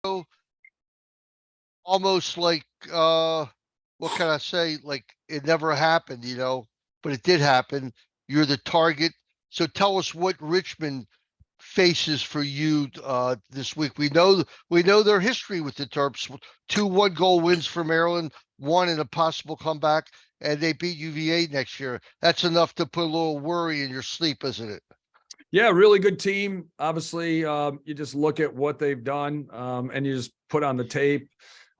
know, almost like what can I say? Like it never happened, but it did happen. You're the target. So tell us what Richmond faces for you this week. We know their history with the Terps. 2 1-goal wins for Maryland, one in a possible comeback, and they beat UVA next year. That's enough to put a little worry in your sleep, isn't it? Yeah, really good team. Obviously, you just look at what they've done, and you just put on the tape.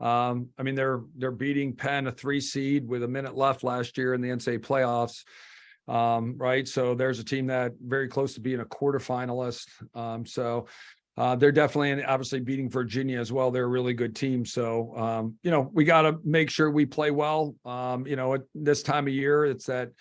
I mean, they're beating Penn, a 3 seed, with a minute left last year in the NCAA playoffs. Right. So there's a team that very close to being a quarterfinalist. They're definitely, obviously beating Virginia as well. They're a really good team. So, we got to make sure we play well. At this time of year, it's that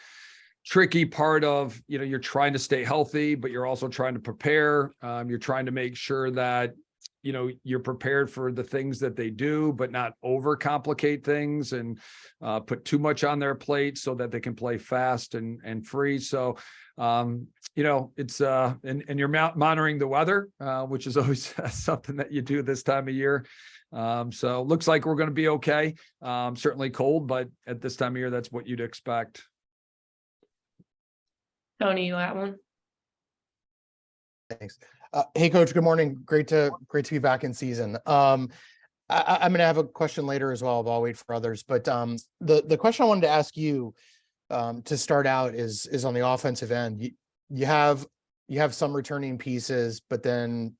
tricky part of, you're trying to stay healthy, but you're also trying to prepare. You're trying to make sure that, you're prepared for the things that they do, but not overcomplicate things and put too much on their plate so that they can play fast and free. So, it's and you're monitoring the weather, which is always something that you do this time of year. So looks like we're going to be okay. Certainly cold, but at this time of year, that's what you'd expect. Tony, you got one? Thanks. Hey, Coach. Good morning. Great to be back in season. I'm going to have a question later as well, but I'll wait for others. But the question I wanted to ask you to start out is on the offensive end. You have some returning pieces, but then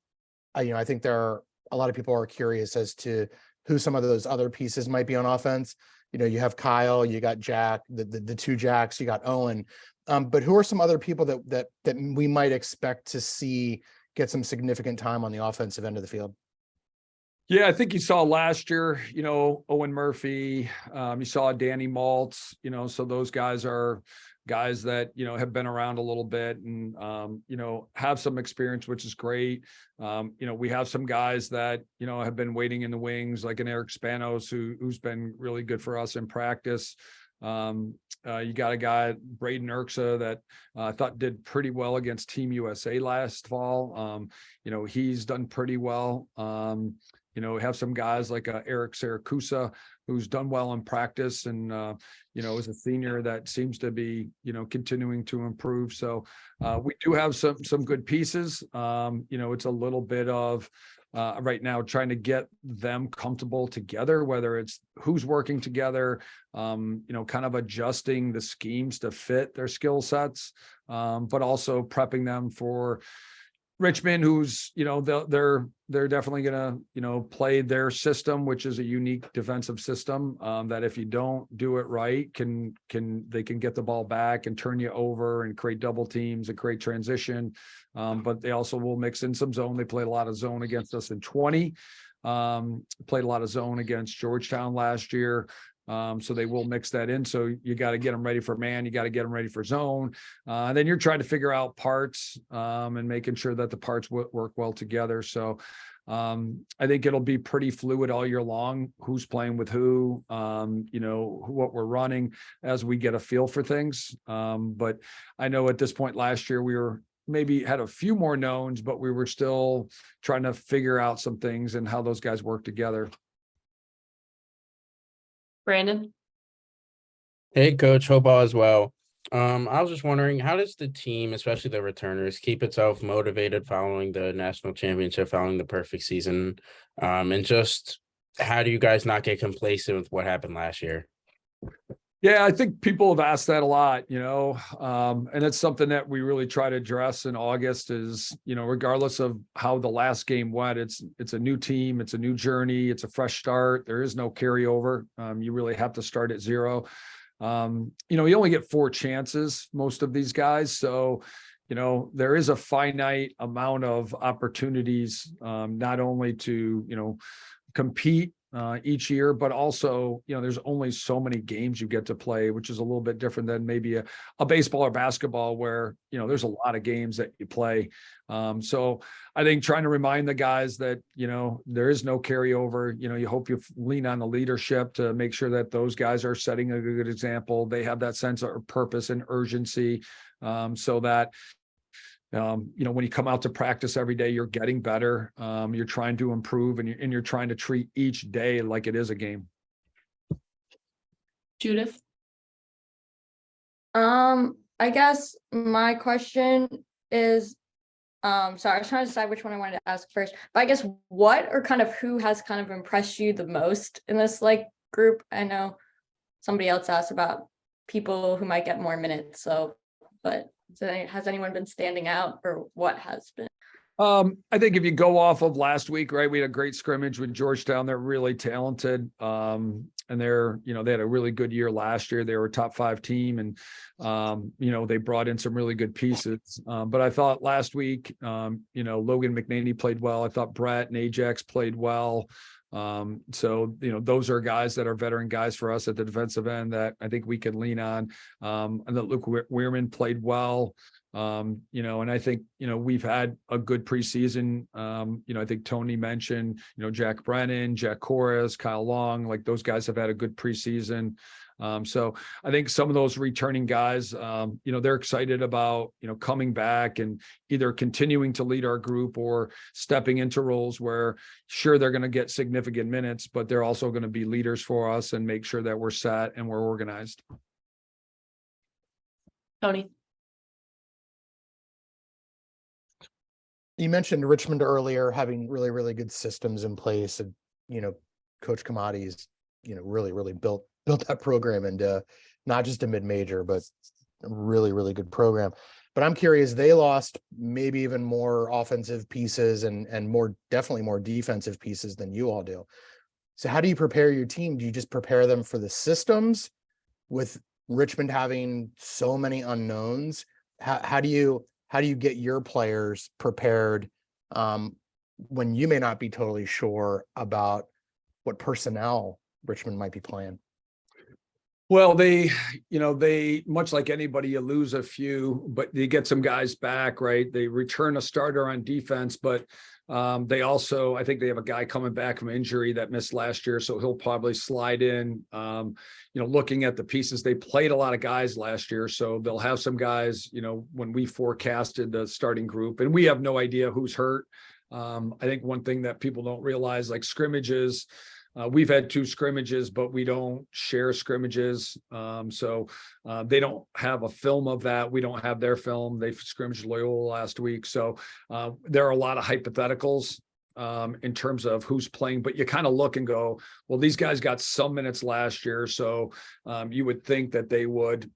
I think there are a lot of people are curious as to who some of those other pieces might be on offense. You have Kyle, you got Jack, the 2 Jacks, you got Owen. But who are some other people that we might expect to see get some significant time on the offensive end of the field? Yeah, I think you saw last year, Owen Murphy, you saw Danny Maltz, so those guys are guys that, have been around a little bit and, have some experience, which is great. We have some guys that, have been waiting in the wings, like an Eric Spanos, who's been really good for us in practice. You got a guy, Braden Erksa, that I thought did pretty well against Team USA last fall. He's done pretty well. We have some guys like Eric Saracusa, who's done well in practice and, is a senior that seems to be, continuing to improve. So we do have some good pieces. It's a little bit of right now trying to get them comfortable together, whether it's who's working together, kind of adjusting the schemes to fit their skill sets, but also prepping them for Richmond, who's, they're definitely going to, play their system, which is a unique defensive system, that if you don't do it right, they can get the ball back and turn you over and create double teams and create transition. But they also will mix in some zone. They played a lot of zone against us in 20, played a lot of zone against Georgetown last year. So they will mix that in. So you got to get them ready for man. You got to get them ready for zone. And then you're trying to figure out parts and making sure that the parts work well together. So I think it'll be pretty fluid all year long, who's playing with who, what we're running as we get a feel for things. But I know at this point last year, we were maybe had a few more knowns, but we were still trying to figure out some things and how those guys work together. Brandon? Hey, Coach. Hope all is well. I was just wondering, how does the team, especially the returners, keep itself motivated following the national championship, following the perfect season? And just how do you guys not get complacent with what happened last year? Yeah, I think people have asked that a lot, and it's something that we really try to address in August is, regardless of how the last game went, it's a new team, it's a new journey, it's a fresh start. There is no carryover. You really have to start at zero. You only get 4 chances, most of these guys. So, there is a finite amount of opportunities, not only to, compete each year, but also, there's only so many games you get to play, which is a little bit different than maybe a baseball or basketball where, there's a lot of games that you play. So I think trying to remind the guys that, there is no carryover, you hope you lean on the leadership to make sure that those guys are setting a good example. They have that sense of purpose and urgency, so that, when you come out to practice every day, you're getting better. You're trying to improve, and you're trying to treat each day like it is a game. Judith? I guess my question is, sorry, I was trying to decide which one I wanted to ask first, but I guess what or kind of who has kind of impressed you the most in this like group? I know somebody else asked about people who might get more minutes, but has anyone been standing out, or what has been? I think if you go off of last week, right, we had a great scrimmage with Georgetown. They're really talented. And they had a really good year last year. They were a top 5 team, and, they brought in some really good pieces. But I thought last week, Logan McNaney played well. I thought Brett and Ajax played well. So those are guys that are veteran guys for us at the defensive end that I think we can lean on. And that Luke Weirman played well. And I think, we've had a good preseason. I think Tony mentioned, Jack Brennan, Jack Corres, Kyle Long, like those guys have had a good preseason. So I think some of those returning guys, they're excited about, coming back and either continuing to lead our group or stepping into roles where sure, they're going to get significant minutes, but they're also going to be leaders for us and make sure that we're set and we're organized. Tony? You mentioned Richmond earlier having really, really good systems in place, and Coach Kamadi's really built that program into not just a mid-major, but a really, really good program. But I'm curious, they lost maybe even more offensive pieces and definitely more defensive pieces than you all do. So how do you prepare your team? Do you just prepare them for the systems with Richmond having so many unknowns? How do you get your players prepared when you may not be totally sure about what personnel Richmond might be playing? Well, they much like anybody, you lose a few, but you get some guys back, right? They return a starter on defense, but they also, I think they have a guy coming back from injury that missed last year, so he'll probably slide in. Looking at the pieces, they played a lot of guys last year, so they'll have some guys, when we forecasted the starting group, and we have no idea who's hurt. I think one thing that people don't realize, like scrimmages, we've had 2 scrimmages, but we don't share scrimmages. So they don't have a film of that. We don't have their film. They scrimmaged Loyola last week. So there are a lot of hypotheticals in terms of who's playing, but you kind of look and go, well, these guys got some minutes last year. So you would think that they would,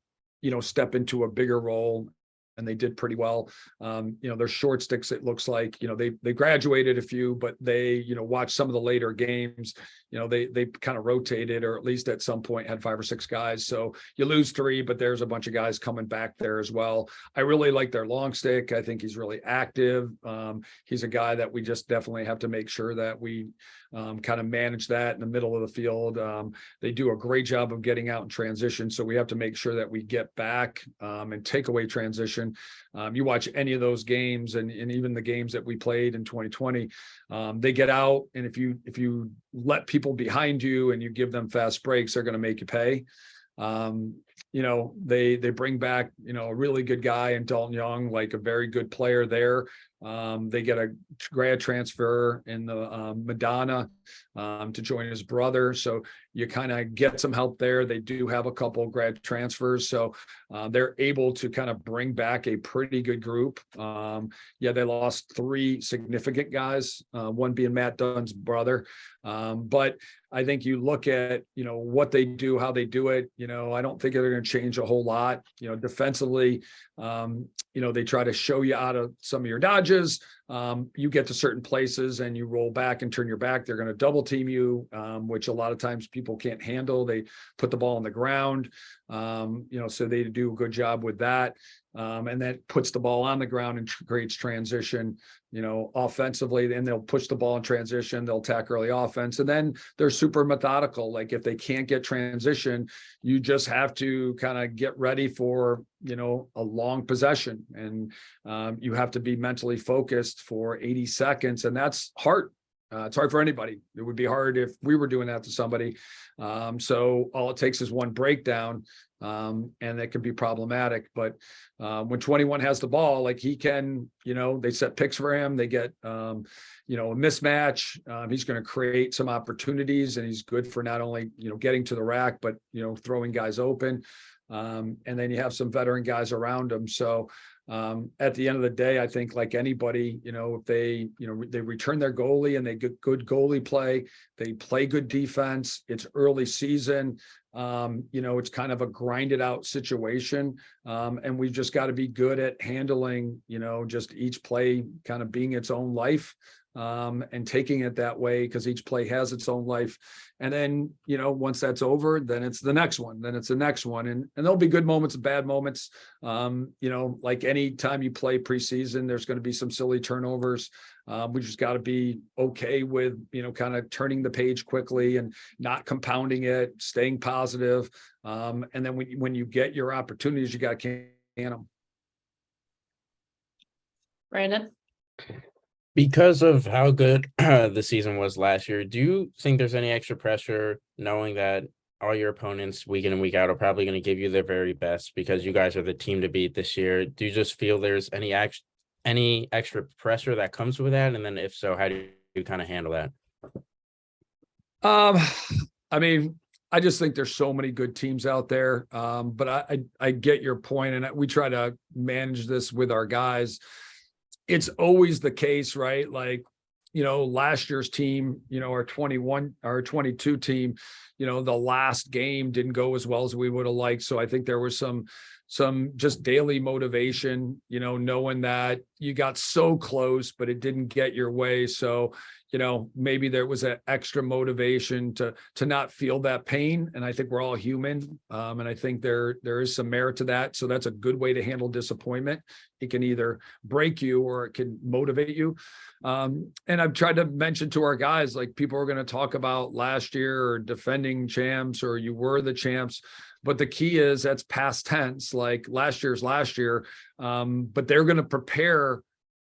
step into a bigger role. And they did pretty well. They're short sticks. It looks like, they graduated a few, but they, watched some of the later games, they kind of rotated, or at least at some point had 5 or 6 guys. So you lose 3, but there's a bunch of guys coming back there as well. I really like their long stick. I think he's really active. He's a guy that we just definitely have to make sure that we kind of manage that in the middle of the field. They do a great job of getting out in transition. So we have to make sure that we get back and take away transition. You watch any of those games, and even the games that we played in 2020, they get out, and if you let people behind you and you give them fast breaks, they're going to make you pay. They bring back, a really good guy in Dalton Young, like a very good player there. They get a grad transfer in the Madonna to join his brother. So you kind of get some help there. They do have a couple grad transfers. So they're able to kind of bring back a pretty good group. They lost 3 significant guys, one being Matt Dunn's brother. But I think you look at, what they do, how they do it, I don't think they're going to change a whole lot. Defensively, they try to show you out of some of your dodges. You get to certain places and you roll back and turn your back. They're going to double team you, which a lot of times people can't handle. They put the ball on the ground, so they do a good job with that. And that puts the ball on the ground and creates transition, offensively. Then they'll push the ball in transition. They'll attack early offense. And then they're super methodical. Like if they can't get transition, you just have to kind of get ready for, a long possession. And you have to be mentally focused for 80 seconds. And that's hard. It's hard for anybody. It would be hard if we were doing that to somebody. So all it takes is one breakdown, and that can be problematic. But when 21 has the ball, like he can, they set picks for him. They get, a mismatch. He's going to create some opportunities, and he's good for not only, getting to the rack, but, throwing guys open. And then you have some veteran guys around him. So at the end of the day, I think like anybody, if they, they return their goalie and they get good goalie play, they play good defense, it's early season, it's kind of a grinded out situation. And we've just got to be good at handling, just each play kind of being its own life. And taking it that way, because each play has its own life. And then, once that's over, then it's the next one, and there'll be good moments and bad moments. Like any time you play preseason, there's going to be some silly turnovers. We just got to be okay with, kind of turning the page quickly and not compounding it, staying positive. And then when you get your opportunities, you got to can them. Brandon? Because of how good the season was last year, do you think there's any extra pressure knowing that all your opponents week in and week out are probably going to give you their very best because you guys are the team to beat this year? Do you just feel there's any extra pressure that comes with that? And then if so, how do you kind of handle that? I mean, I just think there's so many good teams out there. But I get your point, and we try to manage this with our guys. It's always the case, right? Like, last year's team, our 22 team, the last game didn't go as well as we would have liked. So I think there was some just daily motivation, knowing that you got so close, but it didn't get your way. So, maybe there was an extra motivation to not feel that pain. And I think we're all human. And I think there is some merit to that. So that's a good way to handle disappointment. It can either break you or it can motivate you. And I've tried to mention to our guys, like, people are going to talk about last year or defending champs or you were the champs. But the key is that's past tense, like last year's last year. But they're going to prepare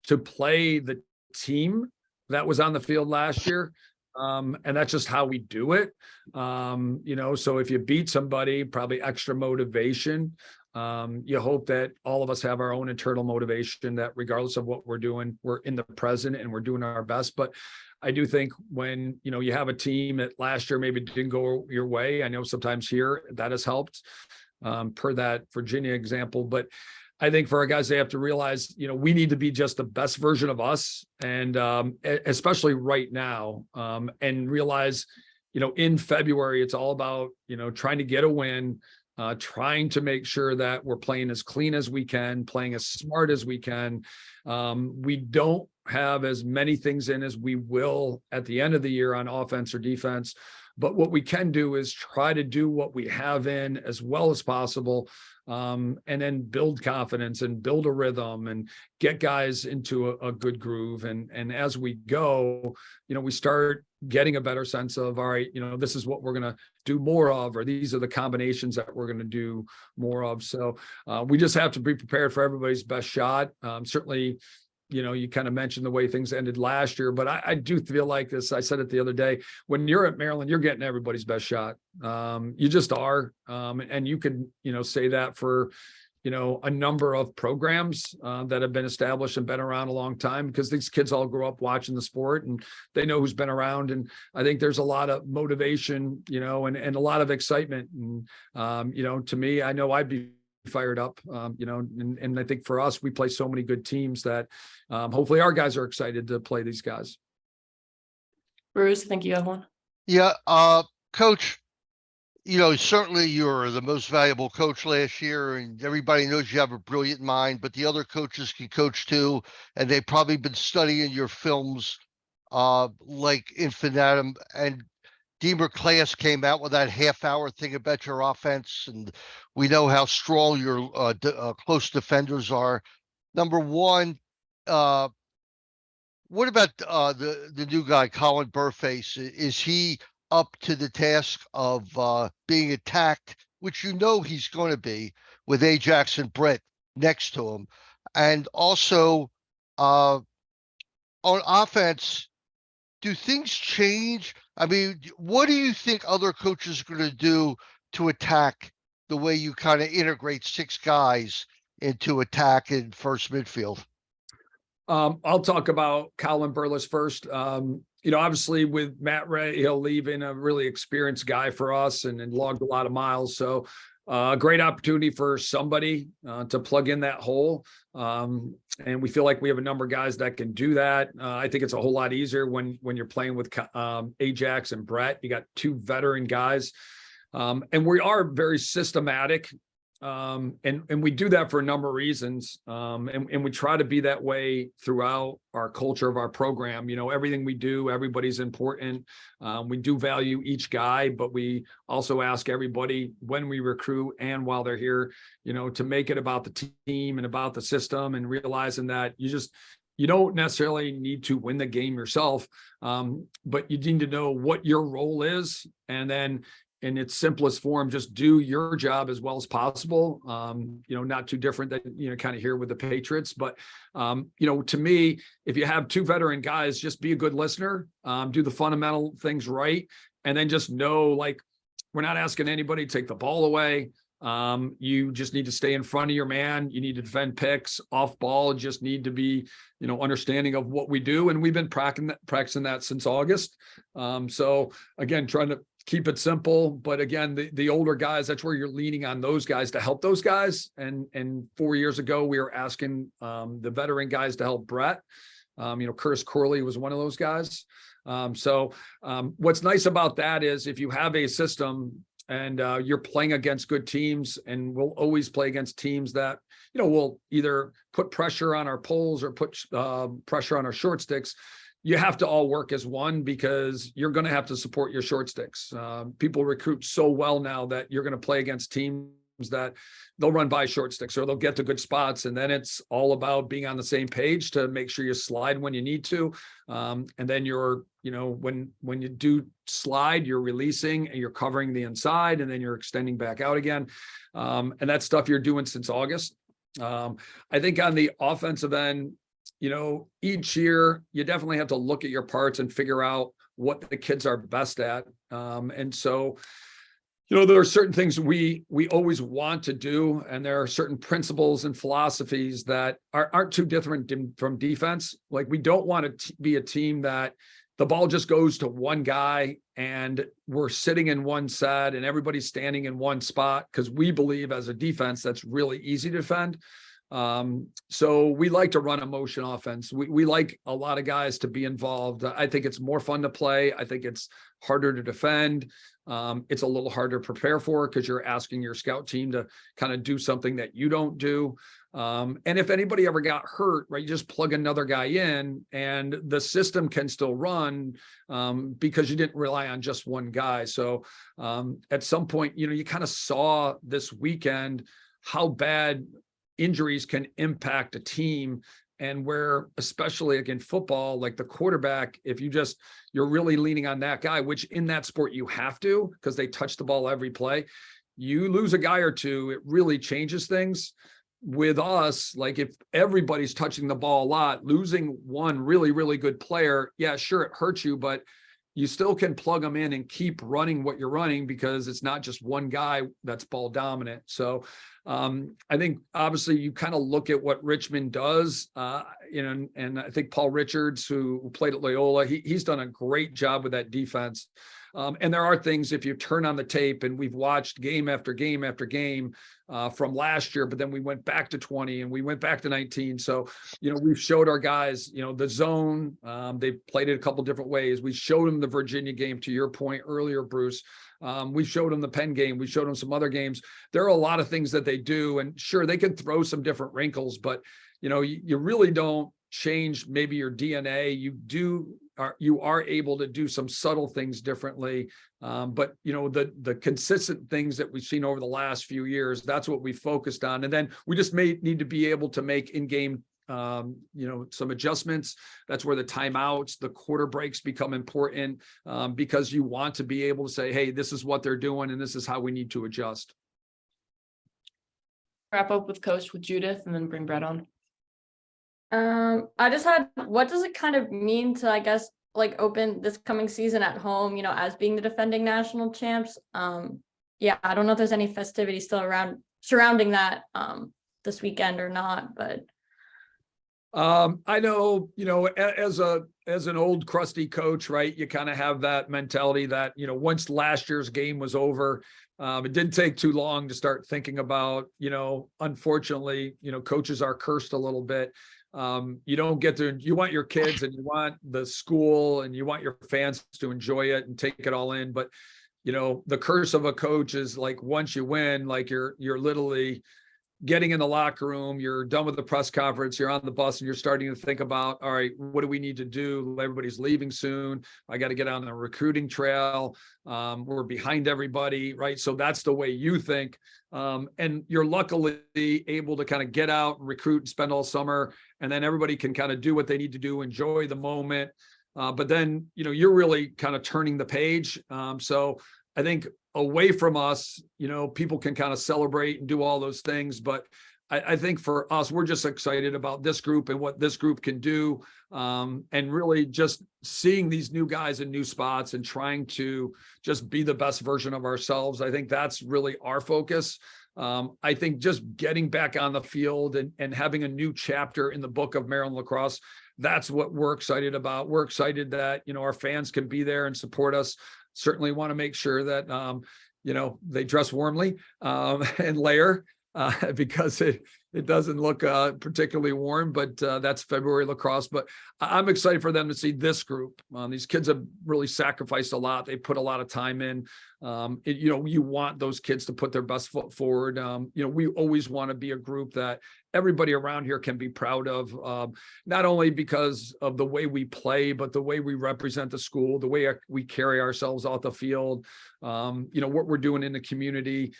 to play the team that was on the field last year. And that's just how we do it. So if you beat somebody, probably extra motivation. You hope that all of us have our own internal motivation, that regardless of what we're doing, we're in the present and we're doing our best. But I do think when, you have a team that last year maybe didn't go your way, I know sometimes here that has helped, per that Virginia example. But I think for our guys, they have to realize, we need to be just the best version of us. And especially right now, and realize, in February, it's all about, trying to get a win, trying to make sure that we're playing as clean as we can, playing as smart as we can. We don't have as many things in as we will at the end of the year on offense or defense. But what we can do is try to do what we have in as well as possible. And then build confidence and build a rhythm and get guys into a good groove. And as we go, we start getting a better sense of, all right, this is what we're going to do more of, or these are the combinations that we're going to do more of. So we just have to be prepared for everybody's best shot. Certainly, you kind of mentioned the way things ended last year, but I do feel like this. I said it the other day, when you're at Maryland, you're getting everybody's best shot. You just are. And you can, say that for, a number of programs that have been established and been around a long time, because these kids all grew up watching the sport and they know who's been around. And I think there's a lot of motivation, and a lot of excitement. And, to me, I know I'd be fired up, and I think for us, we play so many good teams that hopefully our guys are excited to play these guys. Bruce, I think you have one. Yeah, Coach, certainly you're the most valuable coach last year, and everybody knows you have a brilliant mind, but the other coaches can coach too, and they've probably been studying your films like infinitum. And Deemer Class came out with that half-hour thing about your offense, and we know how strong your close defenders are. Number one, what about the new guy, Colin Burface? Is he up to the task of being attacked, which he's going to be, with Ajax and Brett next to him? And also on offense, do things change? I mean, what do you think other coaches are going to do to attack the way you kind of integrate 6 guys into attack in first midfield? I'll talk about Colin Burles first. Obviously with Matt Ray, he'll leaving a really experienced guy for us and logged a lot of miles. So great opportunity for somebody to plug in that hole. And we feel like we have a number of guys that can do that. I think it's a whole lot easier when you're playing with Ajax and Brett. You got 2 veteran guys. And we are very systematic. And we do that for a number of reasons. And we try to be that way throughout our culture of our program. Everything we do, everybody's important. We do value each guy, but we also ask everybody when we recruit and while they're here, to make it about the team and about the system, and realizing that you don't necessarily need to win the game yourself, but you need to know what your role is. And then in its simplest form, just do your job as well as possible. Not too different than, kind of here with the Patriots, but, to me, if you have 2 veteran guys, just be a good listener, do the fundamental things right. And then just know, like, we're not asking anybody to take the ball away. You just need to stay in front of your man. You need to defend picks off ball, just need to be, understanding of what we do. And we've been practicing that since August. So again, trying to keep it simple, but again, the older guys, that's where you're leaning on those guys to help those guys. And 4 years ago, we were asking the veteran guys to help Brett. Curtis Corley was one of those guys. So what's nice about that is if you have a system and you're playing against good teams, and we'll always play against teams that, will either put pressure on our poles or put pressure on our short sticks. You have to all work as one, because you're going to have to support your short sticks. People recruit so well now that you're going to play against teams that they'll run by short sticks or they'll get to good spots. And then it's all about being on the same page to make sure you slide when you need to. And then you're, when you do slide, you're releasing and you're covering the inside, and then you're extending back out again. And that's stuff you're doing since August. I think on the offensive end, each year you definitely have to look at your parts and figure out what the kids are best at. And so, there are certain things we always want to do, and there are certain principles and philosophies that aren't too different from defense. Like, we don't want to be a team that the ball just goes to one guy and we're sitting in one set and everybody's standing in one spot, because we believe as a defense that's really easy to defend. So we like to run a motion offense. We like a lot of guys to be involved. I think it's more fun to play. I think it's harder to defend. It's a little harder to prepare for, because you're asking your scout team to kind of do something that you don't do. And if anybody ever got hurt, right, you just plug another guy in and the system can still run, because you didn't rely on just one guy. So at some point, you kind of saw this weekend how bad injuries can impact a team, and where, especially again, football, like the quarterback, if you're really leaning on that guy, which in that sport you have to, because they touch the ball every play, you lose a guy or two, it really changes things. With us, like, if everybody's touching the ball a lot, losing one really, really good player, yeah, sure, it hurts you, but you still can plug them in and keep running what you're running, because it's not just one guy that's ball dominant. So I think obviously you kind of look at what Richmond does, and I think Paul Richards, who played at Loyola, he's done a great job with that defense. And there are things, if you turn on the tape, and we've watched game after game after game from last year, but then we went back to 20 and we went back to 19. So, we've showed our guys, the zone, they've played it a couple different ways. We showed them the Virginia game, to your point earlier, Bruce. We showed them the Penn game. We showed them some other games. There are a lot of things that they do, and sure, they can throw some different wrinkles, but you really don't change maybe your DNA. You are able to do some subtle things differently. But the consistent things that we've seen over the last few years, that's what we focused on. And then we just need to be able to make in-game some adjustments. That's where the timeouts, the quarter breaks become important, because you want to be able to say, hey, this is what they're doing and this is how we need to adjust. Wrap up with Judith, and then bring Brett on. I just had, what does it kind of mean to, I guess, like open this coming season at home, as being the defending national champs. Yeah, I don't know if there's any festivities still around surrounding that this weekend or not, but I know, as an old crusty coach, right, you kind of have that mentality that, once last year's game was over, it didn't take too long to start thinking about, unfortunately, coaches are cursed a little bit. You don't get to, you want your kids and you want the school and you want your fans to enjoy it and take it all in. But, the curse of a coach is like, once you win, like you're literally getting in the locker room, you're done with the press conference, you're on the bus and you're starting to think about, all right, what do we need to do? Everybody's leaving soon. I got to get on the recruiting trail. We're behind everybody, right? So that's the way you think. And you're luckily able to kind of get out and recruit and spend all summer. And then everybody can kind of do what they need to do, enjoy the moment. But then, you're really kind of turning the page. So I think away from us, people can kind of celebrate and do all those things. But I think for us, we're just excited about this group and what this group can do. And really just seeing these new guys in new spots and trying to just be the best version of ourselves. I think that's really our focus. I think just getting back on the field and having a new chapter in the book of Maryland lacrosse, that's what we're excited about. We're excited that, our fans can be there and support us. Certainly want to make sure that, they dress warmly and layer because it doesn't look particularly warm, but that's February lacrosse. But I'm excited for them to see this group. These kids have really sacrificed a lot. They put a lot of time in. You want those kids to put their best foot forward. We always want to be a group that everybody around here can be proud of, not only because of the way we play, but the way we represent the school, the way we carry ourselves off the field, what we're doing in the community.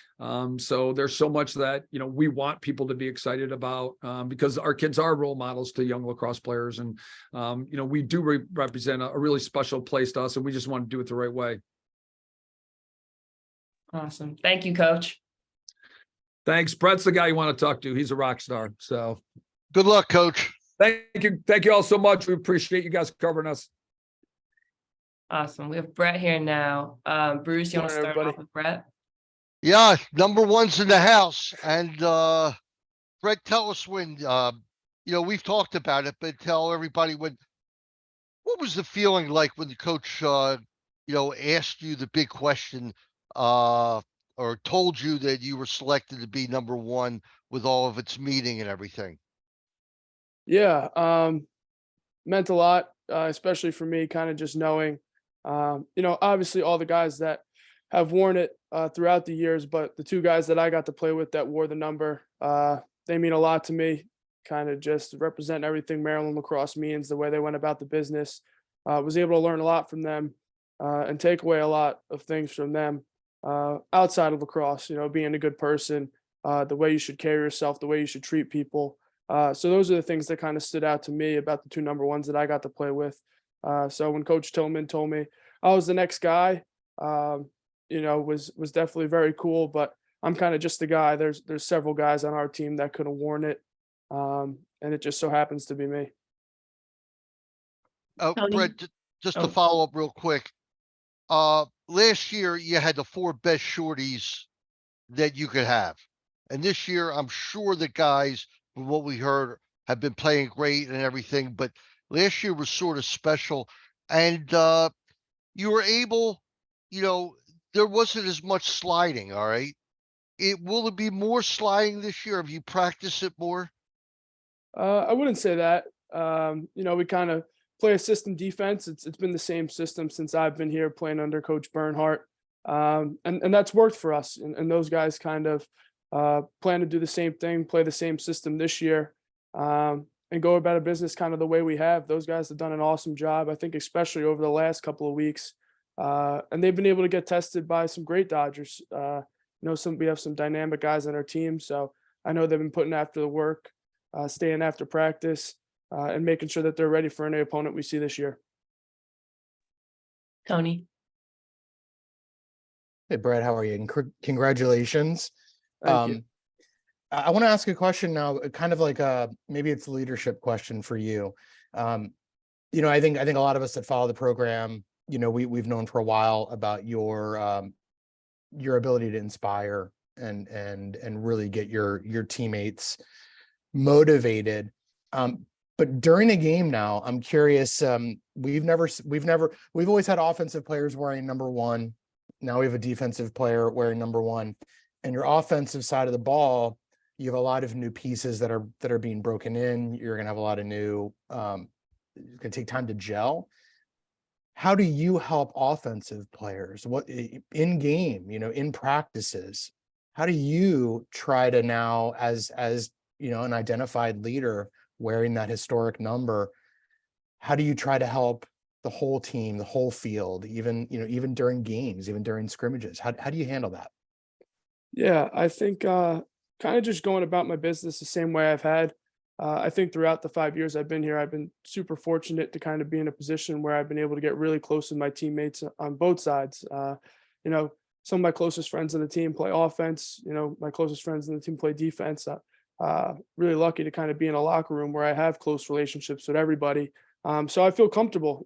So there's so much that, we want people to be excited about because our kids are role models to young lacrosse players. And, we do represent a really special place to us, and we just want to do it the right way. Awesome. Thank you, Coach. Thanks. Brett's the guy you want to talk to. He's a rock star. So Good luck, coach. thank you. Thank you all so much. We appreciate you guys covering us. Awesome. We have Brett here now. Bruce, you want to Morning, start off everybody. with Brett? Yeah, number one's in the house. And Brett, tell us when we've talked about it, but tell everybody what was the feeling like when the coach asked you the big question or told you that you were selected to be number one with all of its meeting and everything? Yeah, meant a lot, especially for me, kind of just knowing, obviously all the guys that have worn it throughout the years, but the two guys that I got to play with that wore the number, they mean a lot to me. Kind of just represent everything Maryland lacrosse means, the way they went about the business. Was able to learn a lot from them and take away a lot of things from them outside of lacrosse, being a good person, the way you should carry yourself, the way you should treat people. So those are the things that kind of stood out to me about the two number ones that I got to play with. So when Coach Tillman told me I was the next guy, was definitely very cool, but I'm kind of just the guy. There's several guys on our team that could have worn it. And it just so happens to be me. Tony? Brett, just to Oh. follow up real quick. Last year you had the four best shorties that you could have. And this year, I'm sure the guys, from what we heard, have been playing great and everything, but last year was sort of special. And you were able, there wasn't as much sliding, all right? Will it be more sliding this year? Have you practiced it more? I wouldn't say that. We kind of play a system defense. It's been the same system since I've been here playing under Coach Bernhardt. And that's worked for us. And those guys kind of plan to do the same thing, play the same system this year, and go about a business kind of the way we have. Those guys have done an awesome job, I think, especially over the last couple of weeks. And they've been able to get tested by some great Dodgers. We have some dynamic guys on our team. So I know they've been putting after the work, staying after practice, and making sure that they're ready for any opponent we see this year. Tony? Hey, Brett, how are you? And congratulations. Thank you. I want to ask a question now, kind of like maybe it's a leadership question for you. I think a lot of us that follow the program, we've known for a while about your ability to inspire and really get your teammates motivated. But during a game now, I'm curious. We've always had offensive players wearing number 1. Now we have a defensive player wearing number 1, and your offensive side of the ball, you have a lot of new pieces that are being broken in. You're going to have a lot of new, it's going to take time to gel. How do you help offensive players? What in game, in practices, how do you try to now, as an identified leader wearing that historic number, how do you try to help the whole team, the whole field, even during games, even during scrimmages? How do you handle that? Yeah, I think kind of just going about my business the same way I've had. I think throughout the 5 years I've been here, I've been super fortunate to kind of be in a position where I've been able to get really close with my teammates on both sides. Some of my closest friends on the team play offense. My closest friends on the team play defense. Really lucky to kind of be in a locker room where I have close relationships with everybody. So I feel comfortable,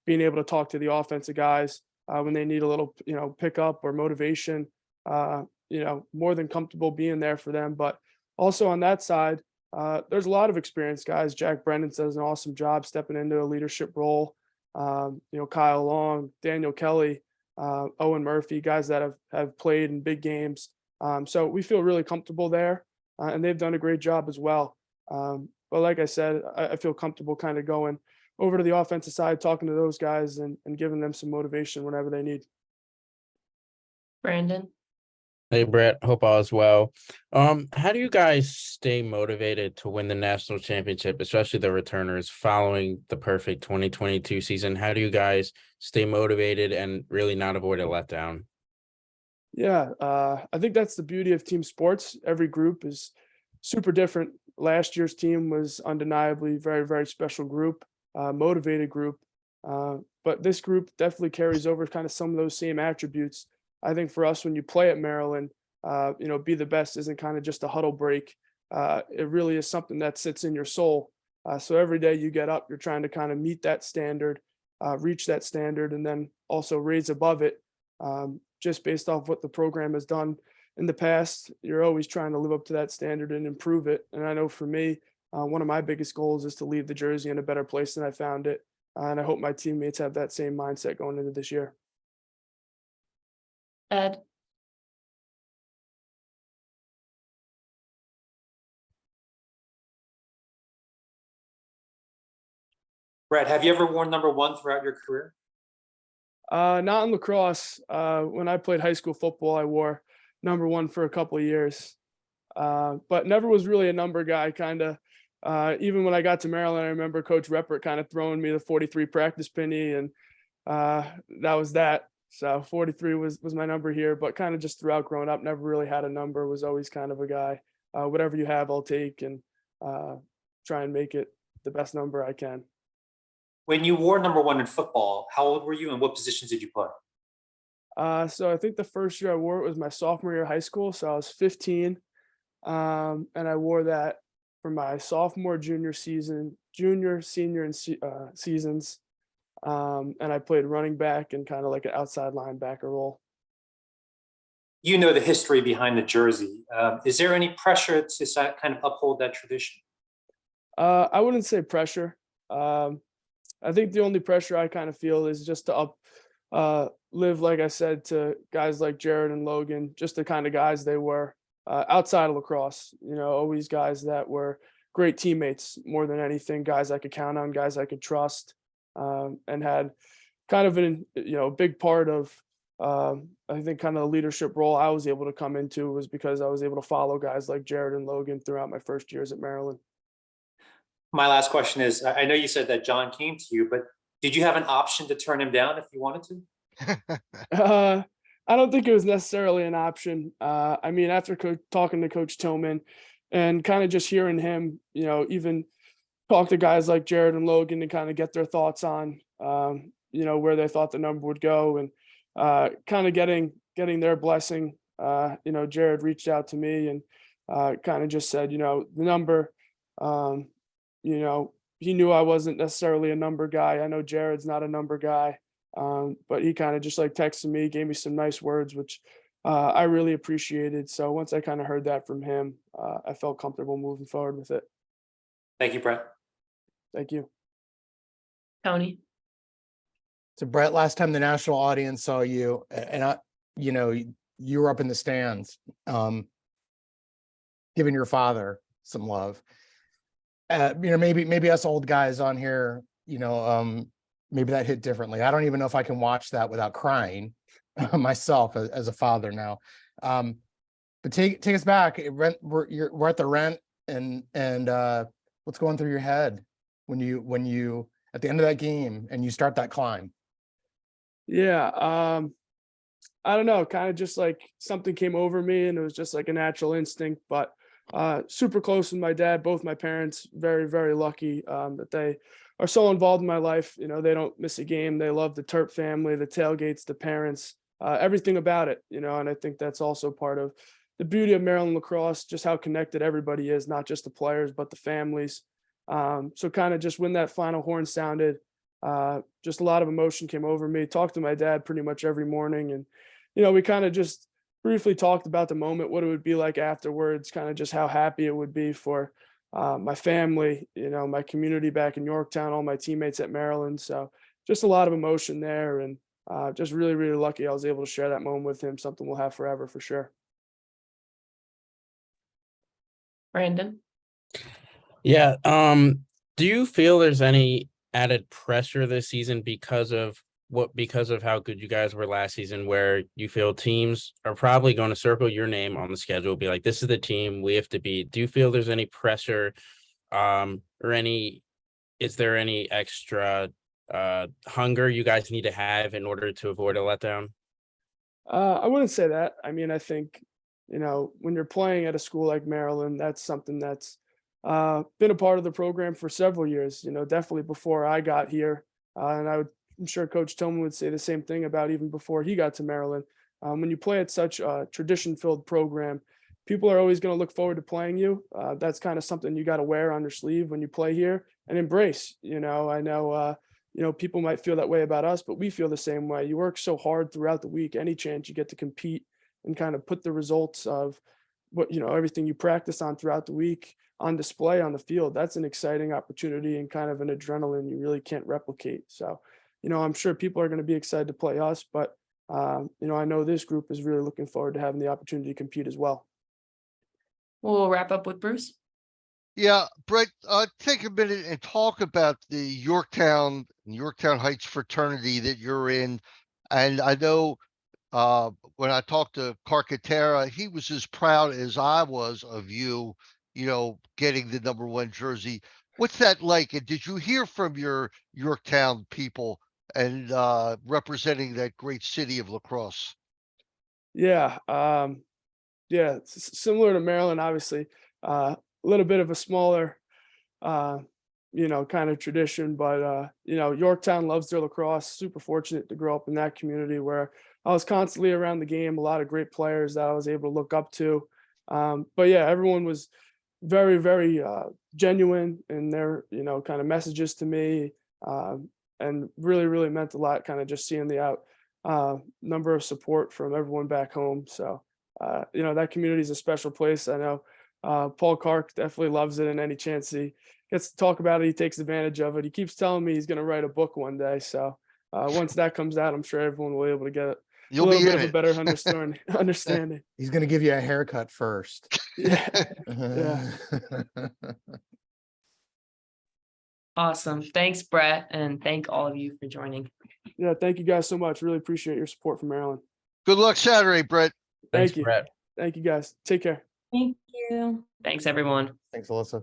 being able to talk to the offensive guys when they need a little, pickup or motivation. More than comfortable being there for them. But also on that side, there's a lot of experienced guys. Jack Brennan does an awesome job stepping into a leadership role. Kyle Long, Daniel Kelly, Owen Murphy, guys that have played in big games. So we feel really comfortable there, and they've done a great job as well. But like I said, I feel comfortable kind of going over to the offensive side, talking to those guys and giving them some motivation whenever they need. Brandon? Hey Brett, hope all is well. How do you guys stay motivated to win the national championship, especially the returners following the perfect 2022 season? How do you guys stay motivated and really not avoid a letdown? Yeah, I think that's the beauty of team sports. Every group is super different. Last year's team was undeniably very, very special group, motivated group. But this group definitely carries over kind of some of those same attributes. I think for us, when you play at Maryland, be the best isn't kind of just a huddle break. It really is something that sits in your soul. So every day you get up, you're trying to kind of meet that standard, reach that standard, and then also raise above it. Just based off what the program has done in the past, you're always trying to live up to that standard and improve it. And I know for me, one of my biggest goals is to leave the jersey in a better place than I found it. And I hope my teammates have that same mindset going into this year. Ed? Brett, have you ever worn number 1 throughout your career? Not in lacrosse. When I played high school football, I wore number 1 for a couple of years, but never was really a number guy. Kind of, even when I got to Maryland, I remember Coach Reppert kind of throwing me the 43 practice penny, and that was that. So 43 was my number here, but kind of just throughout growing up, never really had a number. Was always kind of a guy. Whatever you have, I'll take, and try and make it the best number I can. When you wore number 1 in football, how old were you and what positions did you play? So I think the first year I wore it was my sophomore year of high school. So I was 15. And I wore that for my sophomore, junior, senior, and seasons. And I played running back and kind of like an outside linebacker role. You know the history behind the jersey. Is there any pressure to kind of uphold that tradition? I wouldn't say pressure. I think the only pressure I kind of feel is just to live, like I said, to guys like Jared and Logan, just the kind of guys they were outside of lacrosse. Always guys that were great teammates more than anything, guys I could count on, guys I could trust, and had kind of a big part of I think kind of the leadership role I was able to come into was because I was able to follow guys like Jared and Logan throughout my first years at Maryland. My last question is, I know you said that John came to you, but did you have an option to turn him down if you wanted to? I don't think it was necessarily an option. I mean, after talking to Coach Tillman and kind of just hearing him, even talk to guys like Jared and Logan to kind of get their thoughts on, where they thought the number would go, and kind of getting their blessing. Jared reached out to me and kind of just said, the number, he knew I wasn't necessarily a number guy. I know Jared's not a number guy, but he kind of just like texted me, gave me some nice words, which I really appreciated. So once I kind of heard that from him, I felt comfortable moving forward with it. Thank you, Brett. Thank you. Tony? So Brett, last time the national audience saw you, and you were up in the stands, giving your father some love. Maybe us old guys on here, maybe that hit differently. I don't even know if I can watch that without crying myself as a father now. But take us back. We're at the Rent, and what's going through your head when you at the end of that game and you start that climb? Yeah. I don't know, kind of just like something came over me and it was just like a natural instinct, but super close with my dad, both my parents, very, very lucky that they are so involved in my life. They don't miss a game. They love the Terp family, the tailgates, the parents, everything about it, and I think that's also part of the beauty of Maryland lacrosse, just how connected everybody is, not just the players, but the families. So kind of just when that final horn sounded, just a lot of emotion came over me. Talked to my dad pretty much every morning, and we kind of just briefly talked about the moment, what it would be like afterwards, kind of just how happy it would be for my family, my community back in Yorktown, all my teammates at Maryland. So just a lot of emotion there, and just really, really lucky I was able to share that moment with him. Something we'll have forever for sure. Brandon? Yeah. Do you feel there's any added pressure this season because of how good you guys were last season, where you feel teams are probably going to circle your name on the schedule, be like, this is the team we have to beat? Do you feel there's any pressure, or is there any extra hunger you guys need to have in order to avoid a letdown? I wouldn't say that. I mean, I think, when you're playing at a school like Maryland, that's something that's been a part of the program for several years, definitely before I got here. And I'm sure Coach Tillman would say the same thing about even before he got to Maryland. When you play at such a tradition-filled program, people are always going to look forward to playing you. That's kind of something you got to wear on your sleeve when you play here and embrace. I know, people might feel that way about us, but we feel the same way. You work so hard throughout the week, any chance you get to compete and kind of put the results of what, everything you practice on throughout the week on display on the field. That's an exciting opportunity and kind of an adrenaline you really can't replicate. So, I'm sure people are going to be excited to play us, but, I know this group is really looking forward to having the opportunity to compete as well. We'll wrap up with Bruce. Yeah, Brett, take a minute and talk about the Yorktown Heights fraternity that you're in. And I know when I talked to Carcaterra, he was as proud as I was of you, getting the #1 jersey. What's that like? And did you hear from your Yorktown people and representing that great city of lacrosse? Yeah. Yeah. Similar to Maryland, obviously, a little bit of a smaller, kind of tradition, but, Yorktown loves their lacrosse. Super fortunate to grow up in that community where I was constantly around the game, a lot of great players that I was able to look up to. But yeah, everyone was very, very genuine in their, kind of messages to me, and really, really meant a lot, kind of just seeing the number of support from everyone back home. So, that community is a special place. I know Paul Kark definitely loves it, and any chance he gets to talk about it, he takes advantage of it. He keeps telling me he's going to write a book one day. So once that comes out, I'm sure everyone will be able to get it. You'll a little be bit in of a it. better understanding. He's going to give you a haircut first. Yeah. Yeah. Awesome. Thanks, Brett. And thank all of you for joining. Yeah. Thank you guys so much. Really appreciate your support from Maryland. Good luck Saturday, Brett. Thanks, Thank you. Brett. Thank you guys. Take care. Thank you. Thanks, everyone. Thanks, Alyssa.